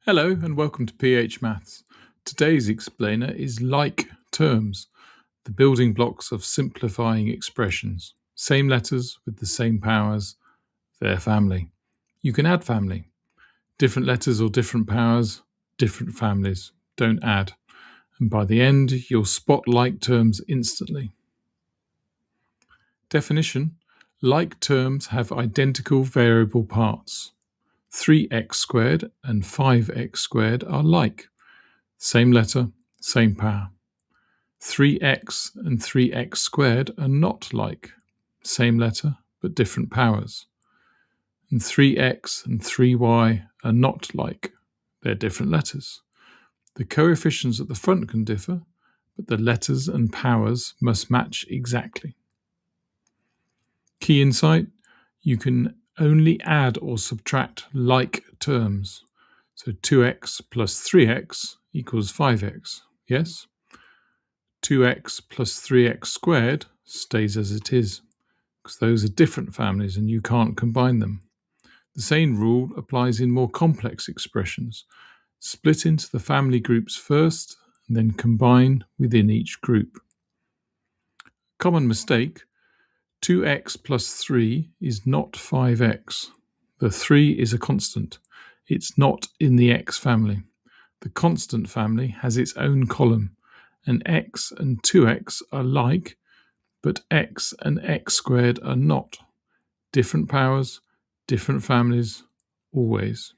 Hello and welcome to PH Maths. Today's explainer is like terms, the building blocks of simplifying expressions. Same letters with the same powers, their family. You can add family. Different letters or different powers, different families. Don't add. And by the end, you'll spot like terms instantly. Definition: like terms have identical variable parts. 3x squared and 5x squared are like. Same letter, same power. 3x and 3x squared are not like. Same letter, but different powers. And 3x and 3y are not like. They're different letters. The coefficients at the front can differ, but the letters and powers must match exactly. Key insight: you can only add or subtract like terms. So 2x plus 3x equals 5x, yes? 2x plus 3x squared stays as it is, because those are different families and you can't combine them. The same rule applies in more complex expressions. Split into the family groups first, and then combine within each group. Common mistake: 2x plus 3 is not 5x. The 3 is a constant. It's not in the x family. The constant family has its own column, and x and 2x are like, but x and x squared are not. Different powers, different families, always.